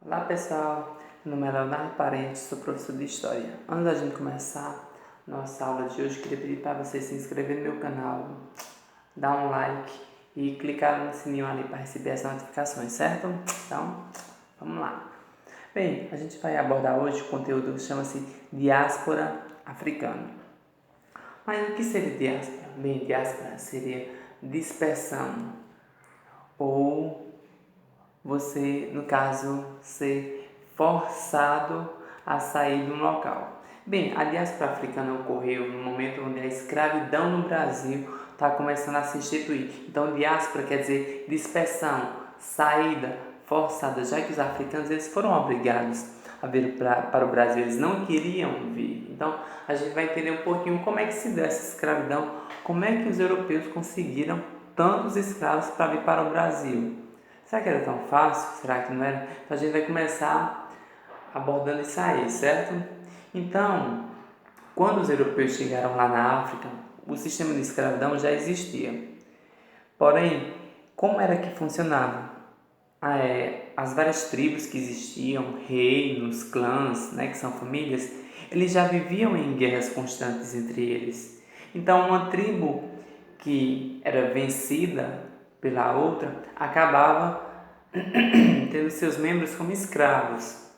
Olá pessoal, meu nome é Leonardo Parente, sou professor de História. Antes da gente começar nossa aula de hoje, queria pedir para vocês se inscreverem no meu canal, dar um like e clicar no sininho ali para receber as notificações, certo? Então, vamos lá. Bem, a gente vai abordar hoje o conteúdo que chama-se Diáspora Africana. Mas o que seria diáspora? Bem, diáspora seria dispersão ou você, no caso, ser forçado a sair de um local. Bem, a diáspora africana ocorreu no momento onde a escravidão no Brasil está começando a se instituir. Então, diáspora quer dizer dispersão, saída forçada, já que os africanos eles foram obrigados a vir para o Brasil, eles não queriam vir. Então, a gente vai entender um pouquinho como é que se deu essa escravidão, como é que os europeus conseguiram tantos escravos para vir para o Brasil. Será que era tão fácil? Será que não era? Então a gente vai começar abordando isso aí, certo? Então, quando os europeus chegaram lá na África, o sistema de escravidão já existia. Porém, como era que funcionava? As várias tribos que existiam, reinos, clãs, né, que são famílias, eles já viviam em guerras constantes entre eles. Então, uma tribo que era vencida pela outra acabava tendo seus membros como escravos.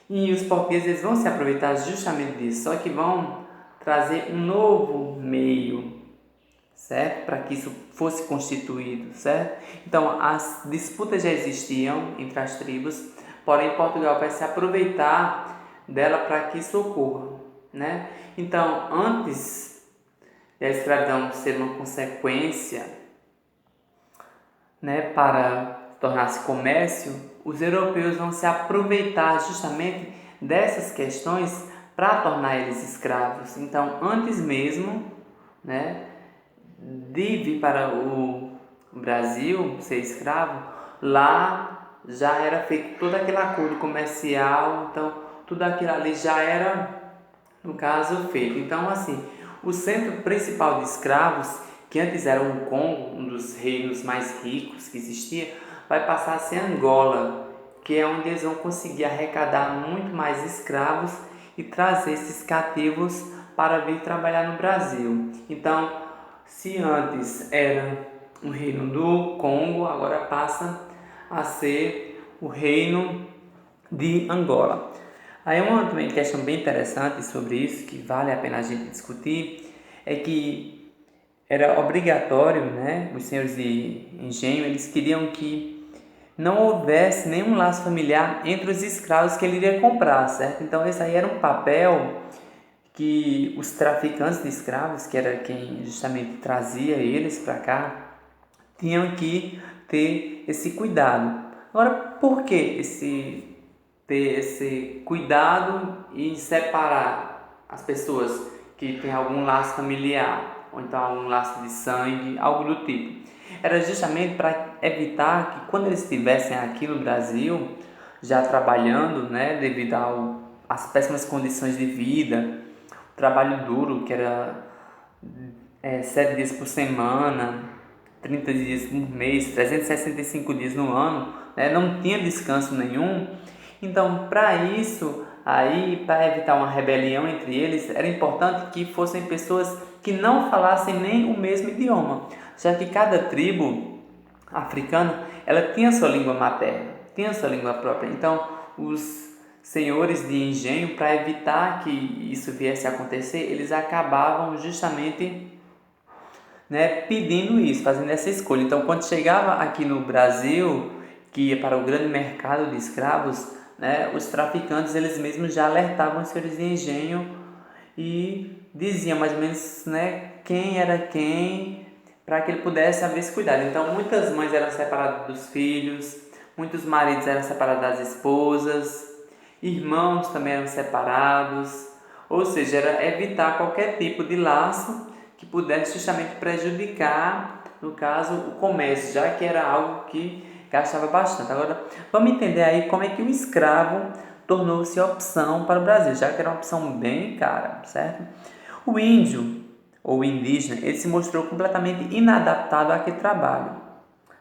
E os portugueses vão se aproveitar justamente disso, só que vão trazer um novo meio, certo? Para que isso fosse constituído, certo? Então, as disputas já existiam entre as tribos, porém Portugal vai se aproveitar dela para que isso ocorra, né? Então, antes da escravidão ser uma consequência, né, para tornar-se comércio, os europeus vão se aproveitar justamente dessas questões para tornar eles escravos. Então, antes mesmo, né, de vir para o Brasil ser escravo, lá já era feito todo aquele acordo comercial, então tudo aquilo ali já era, no caso, feito. Então, assim, o centro principal de escravos, que antes era o Congo, um dos reinos mais ricos que existia, vai passar a ser Angola, que é onde eles vão conseguir arrecadar muito mais escravos e trazer esses cativos para vir trabalhar no Brasil. Então, se antes era o reino do Congo, agora passa a ser o reino de Angola. Aí uma também questão bem interessante sobre isso, que vale a pena a gente discutir, é que era obrigatório, né, os senhores de engenho, eles queriam que não houvesse nenhum laço familiar entre os escravos que ele iria comprar, certo? Então esse aí era um papel que os traficantes de escravos, que era quem justamente trazia eles para cá, tinham que ter esse cuidado. Agora, por que ter esse cuidado e separar as pessoas que têm algum laço familiar ou então algum laço de sangue, algo do tipo? Era justamente para evitar que quando eles estivessem aqui no Brasil, já trabalhando, né, devido às péssimas condições de vida, trabalho duro, que era 7 dias por semana, 30 dias por mês, 365 dias no ano, né? Não tinha descanso nenhum. Então, para isso, aí, para evitar uma rebelião entre eles, era importante que fossem pessoas que não falassem nem o mesmo idioma, já que cada tribo africana, ela tinha sua língua materna, tinha sua língua própria. Então, os senhores de engenho, para evitar que isso viesse a acontecer, eles acabavam justamente, né, pedindo isso, fazendo essa escolha. Então, quando chegava aqui no Brasil, que ia para o grande mercado de escravos, né, os traficantes eles mesmos já alertavam os senhores de engenho e diziam mais ou menos, né, quem era quem, para que ele pudesse haver esse cuidado. Então, muitas mães eram separadas dos filhos, muitos maridos eram separados das esposas, irmãos também eram separados, ou seja, era evitar qualquer tipo de laço que pudesse justamente prejudicar, no caso, o comércio, já que era algo que gastava bastante. Agora, vamos entender aí como é que o escravo tornou-se opção para o Brasil, já que era uma opção bem cara, certo? O índio, ou indígena, ele se mostrou completamente inadaptado àquele trabalho,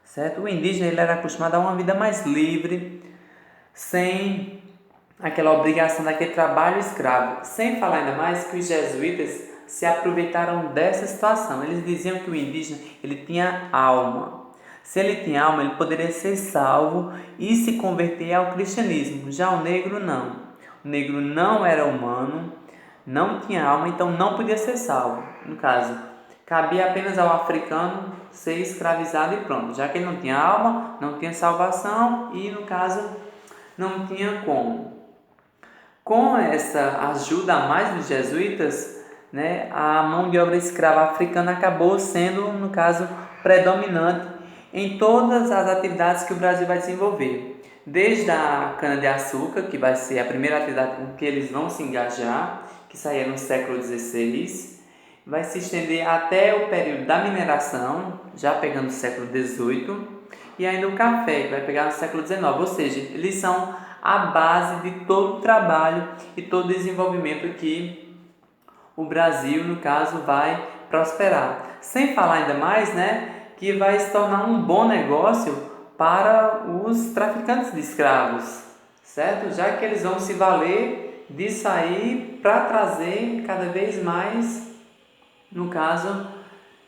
certo? O indígena ele era acostumado a uma vida mais livre, sem aquela obrigação daquele trabalho escravo. Sem falar ainda mais que os jesuítas se aproveitaram dessa situação. Eles diziam que o indígena ele tinha alma. Se ele tinha alma, ele poderia ser salvo e se converter ao cristianismo. Já o negro não. O negro não era humano, não tinha alma, então não podia ser salvo. No caso, cabia apenas ao africano ser escravizado e pronto. Já que ele não tinha alma, não tinha salvação e, no caso, não tinha como. Com essa ajuda a mais dos jesuítas, né, a mão de obra escrava africana acabou sendo, no caso, predominante em todas as atividades que o Brasil vai desenvolver. Desde a cana-de-açúcar, que vai ser a primeira atividade com que eles vão se engajar, que saía no século XVI, vai se estender até o período da mineração, já pegando o século XVIII, e ainda o café, que vai pegar no século XIX. Ou seja, eles são a base de todo o trabalho e todo o desenvolvimento que o Brasil, no caso, vai prosperar. Sem falar ainda mais, né, que vai se tornar um bom negócio para os traficantes de escravos, certo? Já que eles vão se valer disso aí para trazer cada vez mais, no caso,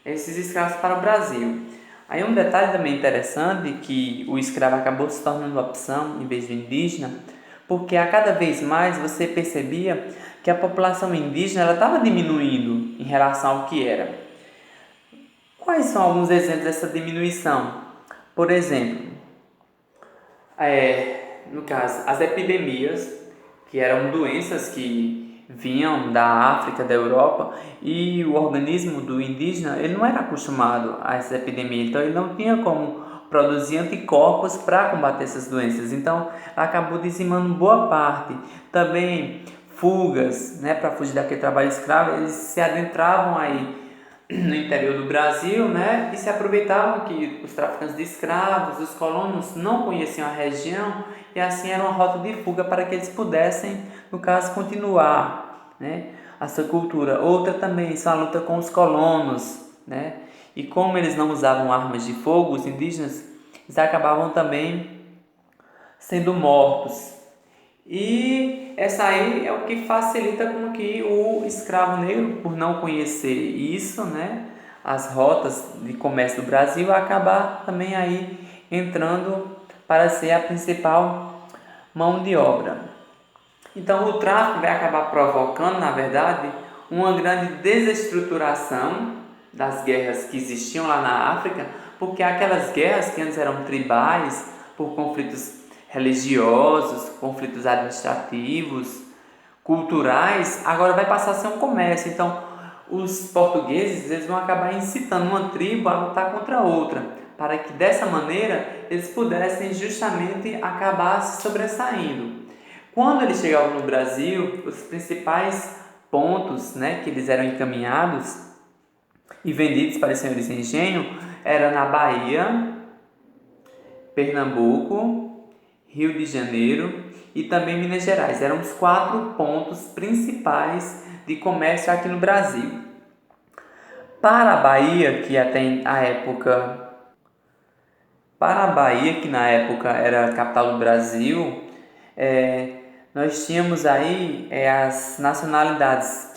esses escravos para o Brasil. Aí um detalhe também interessante que o escravo acabou se tornando uma opção em vez do indígena, porque a cada vez mais você percebia que a população indígena ela estava diminuindo em relação ao que era. Quais são alguns exemplos dessa diminuição? Por exemplo, no caso, as epidemias, que eram doenças que vinham da África, da Europa, e o organismo do indígena ele não era acostumado a essa epidemia, então ele não tinha como produzir anticorpos para combater essas doenças, então acabou dizimando boa parte. Também fugas, né, para fugir daquele trabalho escravo, eles se adentravam aí no interior do Brasil, né, e se aproveitavam que os traficantes de escravos, os colonos não conheciam a região e assim era uma rota de fuga para que eles pudessem, no caso, continuar, né, a sua cultura. Outra também são a luta com os colonos, né, e como eles não usavam armas de fogo, os indígenas, eles acabavam também sendo mortos. E essa aí é o que facilita com que o escravo negro, por não conhecer isso, né, as rotas de comércio do Brasil, acabar também aí entrando para ser a principal mão de obra. Então o tráfico vai acabar provocando, na verdade, uma grande desestruturação das guerras que existiam lá na África, porque aquelas guerras que antes eram tribais, por conflitos religiosos, conflitos administrativos, culturais, agora vai passar a ser um comércio. Então, os portugueses eles vão acabar incitando uma tribo a lutar contra outra, para que dessa maneira eles pudessem justamente acabar se sobressaindo. Quando eles chegavam no Brasil, os principais pontos, né, que eles eram encaminhados e vendidos para os senhores de engenho era na Bahia, Pernambuco, Rio de Janeiro e também Minas Gerais. Eram os 4 pontos principais de comércio aqui no Brasil. Para a Bahia, que para a Bahia, que na época era a capital do Brasil, nós tínhamos aí as nacionalidades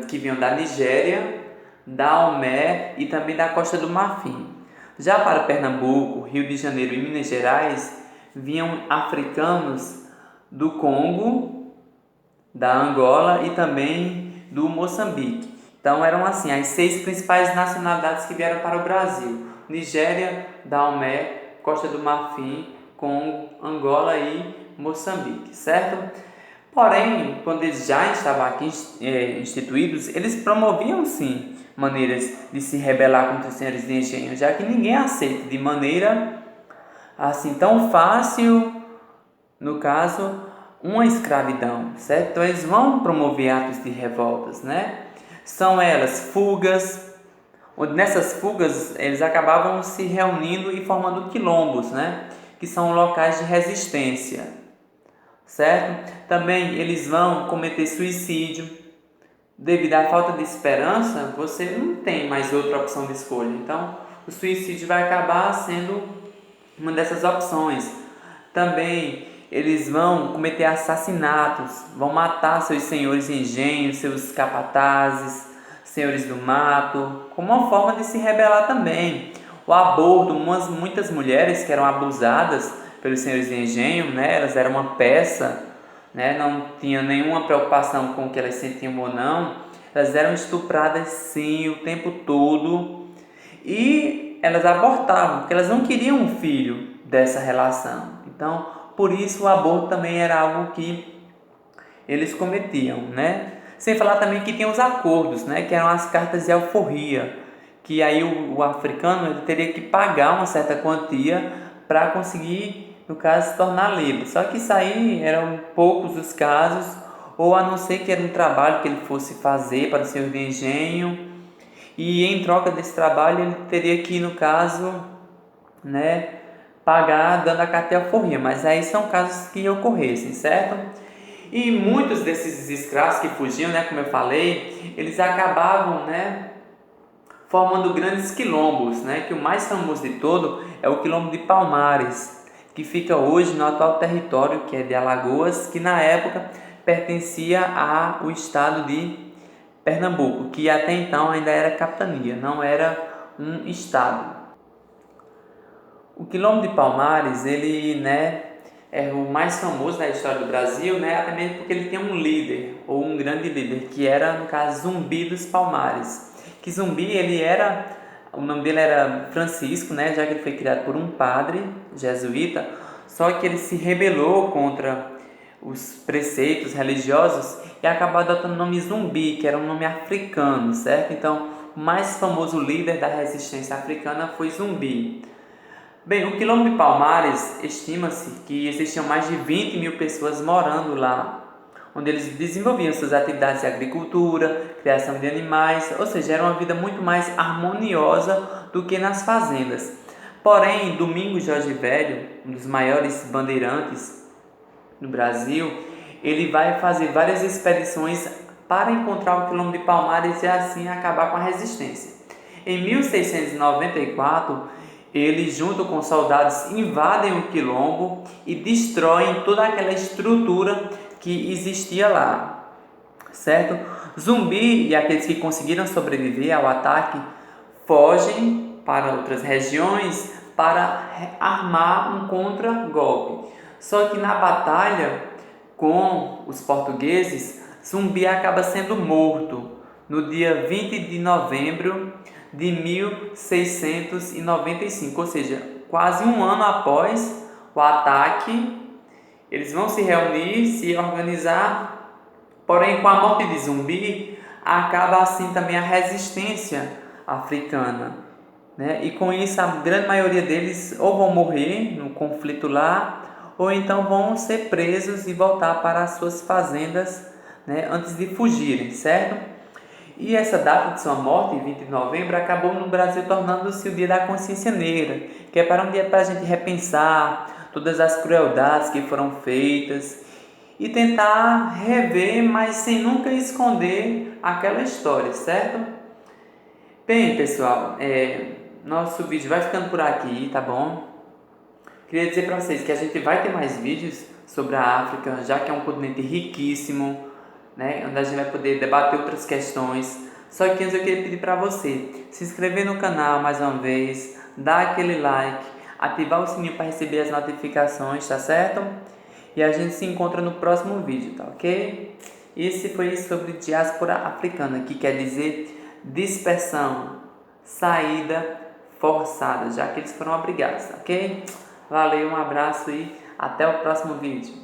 que vinham da Nigéria, da Omé e também da Costa do Marfim. Já para Pernambuco, Rio de Janeiro e Minas Gerais, vinham africanos do Congo, da Angola e também do Moçambique. Então eram assim as 6 principais nacionalidades que vieram para o Brasil: Nigéria, Daomé, Costa do Marfim, Congo, Angola e Moçambique, certo? Porém, quando eles já estavam aqui instituídos, eles promoviam sim maneiras de se rebelar contra os senhores de engenho, já que ninguém aceita de maneira assim tão fácil, no caso, uma escravidão, certo? Então eles vão promover atos de revoltas, né? São elas fugas, onde nessas fugas eles acabavam se reunindo e formando quilombos, né? Que são locais de resistência, certo? Também eles vão cometer suicídio. Devido à falta de esperança, você não tem mais outra opção de escolha. Então, o suicídio vai acabar sendo uma dessas opções. Também eles vão cometer assassinatos, vão matar seus senhores de engenho, seus capatazes, senhores do mato, como uma forma de se rebelar também. O aborto, muitas mulheres que eram abusadas pelos senhores de engenho, né, elas eram uma peça, né, não tinham nenhuma preocupação com o que elas sentiam ou não, elas eram estupradas sim o tempo todo e elas abortavam, porque elas não queriam um filho dessa relação. Então, por isso o aborto também era algo que eles cometiam, né? Sem falar também que tem os acordos, né, que eram as cartas de alforria, que aí o africano ele teria que pagar uma certa quantia para conseguir, no caso, se tornar livre. Só que isso aí eram poucos os casos, ou a não ser que era um trabalho que ele fosse fazer para o senhor de engenho, e em troca desse trabalho ele teria que, no caso, né, pagar dando a carta de alforria. Mas aí são casos que ocorressem, certo? E muitos desses escravos que fugiam, né, como eu falei, eles acabavam, né, formando grandes quilombos, né, que o mais famoso de todo é o quilombo de Palmares, que fica hoje no atual território que é de Alagoas, que na época pertencia ao estado de Pernambuco, que até então ainda era capitania, não era um estado. O quilombo de Palmares, ele, né, é o mais famoso da história do Brasil, né, até mesmo porque ele tem um líder, ou um grande líder, que era, no caso, Zumbi dos Palmares. Que Zumbi, o nome dele era Francisco, né, já que ele foi criado por um padre jesuíta, só que ele se rebelou contra os preceitos religiosos e acabou adotando o nome Zumbi, que era um nome africano, certo? Então, o mais famoso líder da resistência africana foi Zumbi. Bem, o quilombo de Palmares estima-se que existiam mais de 20 mil pessoas morando lá, onde eles desenvolviam suas atividades de agricultura, criação de animais, ou seja, era uma vida muito mais harmoniosa do que nas fazendas. Porém, Domingos Jorge Velho, um dos maiores bandeirantes no Brasil, ele vai fazer várias expedições para encontrar o quilombo de Palmares e assim acabar com a resistência. Em 1694, eles, junto com soldados, invadem o quilombo e destroem toda aquela estrutura que existia lá, certo? Zumbi e aqueles que conseguiram sobreviver ao ataque fogem para outras regiões para armar um contra-golpe. Só que na batalha com os portugueses, Zumbi acaba sendo morto no dia 20 de novembro de 1695, ou seja, quase um ano após o ataque. Eles vão se reunir, se organizar, porém com a morte de Zumbi acaba assim também a resistência africana, né? E com isso a grande maioria deles ou vão morrer no conflito lá, ou então vão ser presos e voltar para as suas fazendas, né, antes de fugirem, certo? E essa data de sua morte, 20 de novembro, acabou no Brasil tornando-se o Dia da Consciência Negra, que é para um dia para a gente repensar todas as crueldades que foram feitas e tentar rever, mas sem nunca esconder aquela história, certo? Bem, pessoal, nosso vídeo vai ficando por aqui, tá bom? Queria dizer para vocês que a gente vai ter mais vídeos sobre a África, já que é um continente riquíssimo, né, onde a gente vai poder debater outras questões. Só que antes eu queria pedir para você se inscrever no canal mais uma vez, dar aquele like, ativar o sininho para receber as notificações, tá certo? E a gente se encontra no próximo vídeo, tá ok? Esse foi sobre diáspora africana, que quer dizer dispersão, saída forçada, já que eles foram obrigados, ok? Valeu, um abraço e até o próximo vídeo.